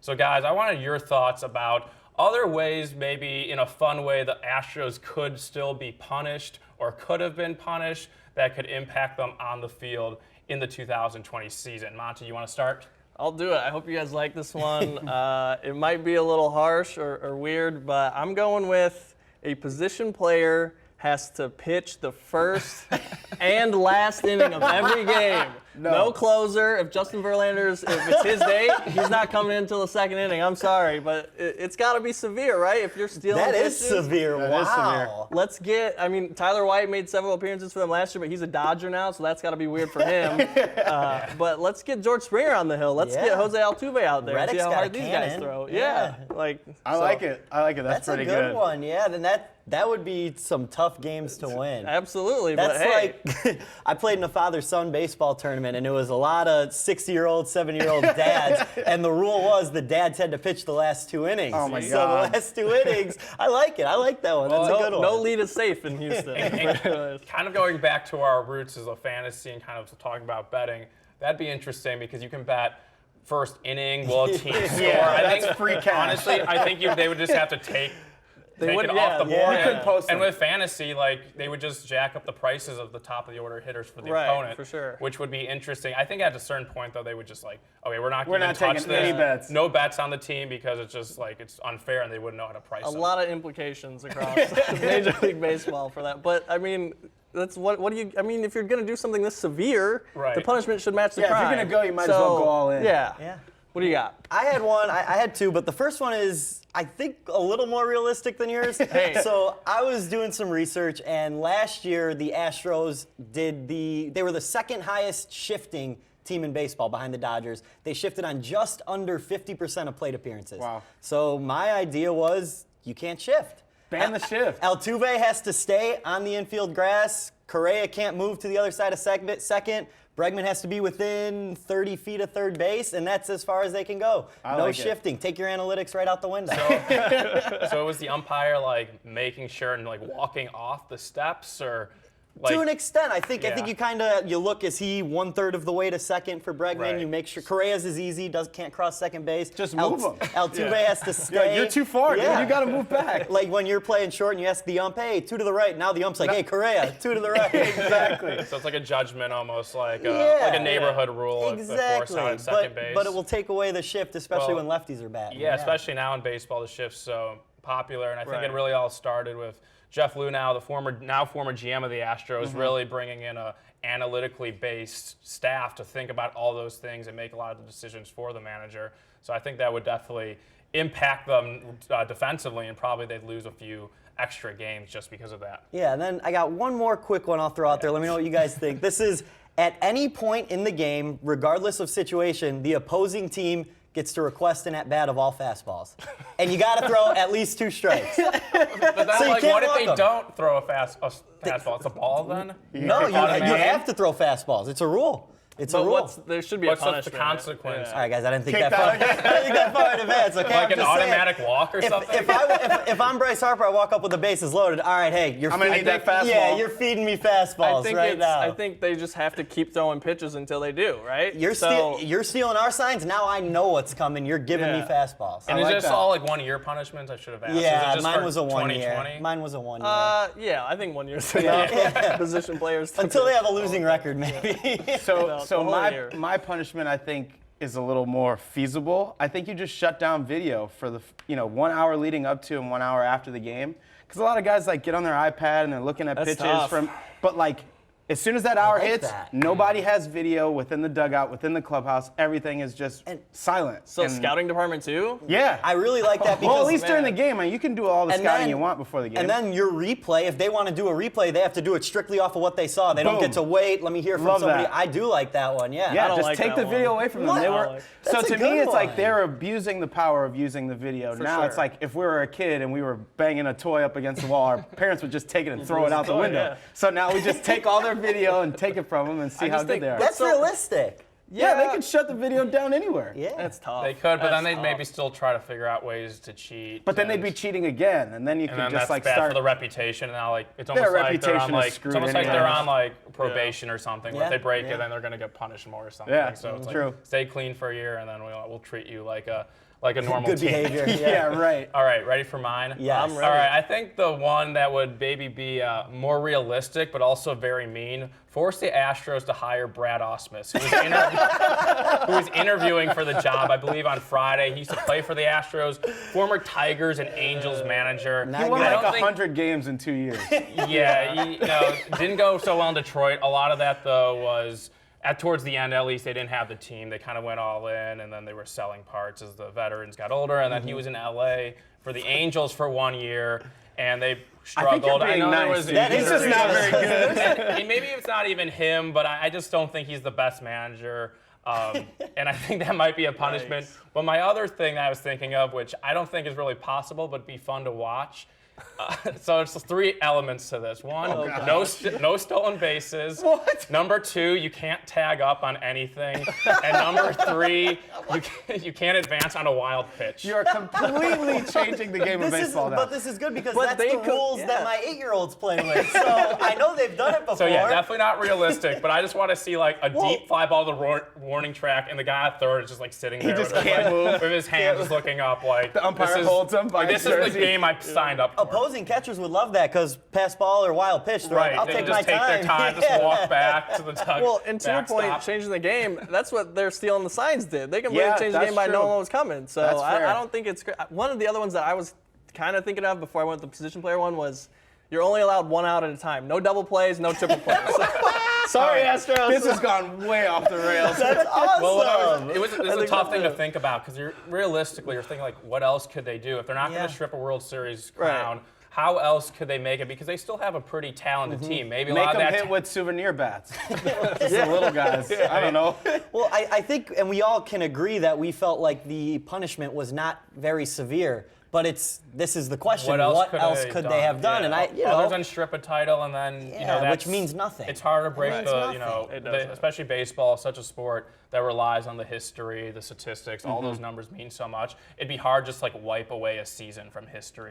So guys, I wanted your thoughts about other ways, maybe in a fun way, the Astros could still be punished or could have been punished that could impact them on the field in the 2020 season. Monty, you want to start? I'll do it. I hope you guys like this one. It might be a little harsh or weird, but I'm going with a position player has to pitch the first and last inning of every game. No closer. If Justin Verlander's, if it's his day, he's not coming in until the second inning. I'm sorry, but it's got to be severe, right? If you're stealing pitches. That is severe. Wow. Let's get, Tyler White made several appearances for them last year, but he's a Dodger now, so that's got to be weird for him. But let's get George Springer on the hill. Let's get Jose Altuve out there and see how hard these guys throw. Yeah. I like it. That's pretty good. That's a good one, yeah. Then that would be some tough games to win. Absolutely. That's but hey. like, I played in a father-son baseball tournament, and it was a lot of 60-year-old, 70-year-old dads, and the rule was the dads had to pitch the last 2 innings. Oh, my God. So the last 2 innings, I like it. I like that one. That's a good one. No lead is safe in Houston. Kind of going back to our roots as a fantasy and kind of talking about betting, that'd be interesting because you can bet first inning, will a team score. That's free cash. Honestly, I think they would just have to take it off the board. And with fantasy, they would just jack up the prices of the top of the order hitters for the opponent, for sure. Which would be interesting. I think at a certain point, though, they would just okay, we're not taking touch any this. bets. No bets on the team because it's just it's unfair and they wouldn't know how to price them. A lot of implications across Major League Baseball for that. But that's what do you? If you're gonna do something this severe, the punishment should match the crime. If you're gonna go, you might as well go all in. Yeah. What do you got? I had one. I had two, but the first one is, I think, a little more realistic than yours. So I was doing some research, and last year the Astros they were the second highest shifting team in baseball behind the Dodgers. They shifted on just under 50% of plate appearances. Wow. So my idea was, you can't shift. Ban the shift. Altuve has to stay on the infield grass. Correa can't move to the other side of second. Bregman has to be within 30 feet of third base, and that's as far as they can go. No shifting. Take your analytics right out the window. So it was the umpire making sure and walking off the steps, or to an extent, I think you look, is he 1/3 of the way to second for Bregman? Right. You make sure Correa's is easy, can't cross second base. Just move him. Altuve has to stay. You're too far, dude. You got to move back. Like when you're playing short and you ask the ump, hey, 2 to the right. Now the ump's like, hey, Correa, 2 to the right. Exactly. So it's like a judgment, almost like a neighborhood rule. Exactly. At second base. But it will take away the shift, especially when lefties are batting. Yeah, especially now in baseball, the shift's so popular, and I think it really all started with Jeff Luhnow, the former GM of the Astros, really bringing in a analytically based staff to think about all those things and make a lot of the decisions for the manager. So I think that would definitely impact them defensively, and probably they'd lose a few extra games just because of that. Yeah, and then I got one more quick one I'll throw out there. Let me know what you guys think. This is, at any point in the game, regardless of situation, the opposing team gets to request an at-bat of all fastballs. And you got to throw at least 2 strikes. But then, what if they don't throw a fastball? It's a ball then? No, you have to throw fastballs. It's a rule. It's a rule. There should be a punishment. What's the consequence? All right, guys, I didn't think that far. I didn't think that far in advance. Okay, Like an automatic walk or something? If I'm Bryce Harper, I walk up with the bases loaded. All right, hey, I'm gonna need that fastball. Yeah, you're feeding me fastballs now. I think they just have to keep throwing pitches until they do, right? You're stealing our signs. Now I know what's coming. You're giving me fastballs. And is this all 1 year punishments? I should have asked. Yeah, mine was a 1 year. Mine was a 1 year. Yeah, I think 1 year is enough. Position players until they have a losing record, maybe. So my punishment, I think, is a little more feasible. I think you just shut down video for the 1 hour leading up to and 1 hour after the game, because a lot of guys get on their iPad and they're looking at pitches but as soon as that hour hits, nobody has video within the dugout, within the clubhouse. Everything is just silent. So scouting department too? Yeah. I really like that because, at least during the game, you can do all the scouting you want before the game. And then your replay, if they want to do a replay, they have to do it strictly off of what they saw. They don't get to wait. Let me hear from somebody. I do like that one, yeah. Yeah, just take the video away from them. So to me, it's like they're abusing the power of using the video. Now it's like if we were a kid and we were banging a toy up against the wall, our parents would just take it and throw it out the window. So now we just take all their video and take it from them and see how good they are. That's realistic. Yeah, they could shut the video down anywhere. Yeah. That's tough. They could, but then That's they'd maybe still try to figure out ways to cheat. But then they'd and- be cheating again, and then you And could then just that's like bad start. for the reputation. And now, like, it's Their almost like they're on reputation is like screwed it's almost like anyway. they're on like probation or something. Where if Yeah, they break yeah. it, then they're gonna get punished more or something. Yeah, so it's true. like stay clean for a year, and then we'll treat you like a normal Good team. behavior. yeah, right. All right, ready for mine? Yes. I'm All ready. right, I think the one that would maybe be more realistic, but also very mean, force the Astros to hire Brad Ausmus, who was interviewing for the job, I believe, on Friday. He used to play for the Astros, former Tigers and Angels manager. Not He won good. I like don't think- 100 games in 2 years. Yeah, didn't go so well in Detroit. A lot of that, though, was towards the end, at least, they didn't have the team. They kind of went all in, and then they were selling parts as the veterans got older. And then he was in LA for the Angels for 1 year, and they struggled. I think you're being know there nice, was dude. That is He's just not very good. and maybe it's not even him, but I just don't think he's the best manager. And I think that might be a punishment. Nice. But my other thing that I was thinking of, which I don't think is really possible, but be fun to watch. So it's 3 elements to this. One, no stolen bases. What? Number 2, you can't tag up on anything. And number 3, you can't advance on a wild pitch. You are completely changing the game of baseball now. But this is good because But that's they the could- rules yeah. that my 8-year-olds play with. So I know they've done it before. So yeah, definitely not realistic. But I just want to see like a deep fly ball to the warning track, and the guy at third is just like sitting there just with, can't move. with his hands just looking up. Like The umpire this is, holds him by like, this his is the jersey. game I signed up for. Opposing catchers would love that because pass ball or wild pitch, they're Right, like, I'll they take can my just take their time, just walk back to the dugout. Well, and to your point, backstop. changing the game, that's what they're stealing the signs did. They completely Yeah, changed the that's game by true. knowing what was coming. So That's fair. I don't think it's great. One of the other ones that I was kind of thinking of before I went with the position player one was you're only allowed 1 out at a time. No double plays, no triple plays. Sorry, Astros. This has gone way off the rails. That's awesome. Well, it was a think tough thing to that's it. think about because realistically, you're thinking like, what else could they do if they're not going Yeah. to strip a World Series Right. crown? How else could they make it? Because they still have a pretty talented team. Maybe a Make lot of them that. hit with souvenir bats. Just the little guys. I don't know. Well, I think, and we all can agree that we felt like the punishment was not very severe. But this is the question. What else could they have done? Yeah. And I, other than strip a title, and then Yeah, that's, which means nothing. It's hard to break Right. the It's nothing. It does. especially baseball, such a sport that relies on the history, the statistics. All those numbers mean so much. It'd be hard just like wipe away a season from history.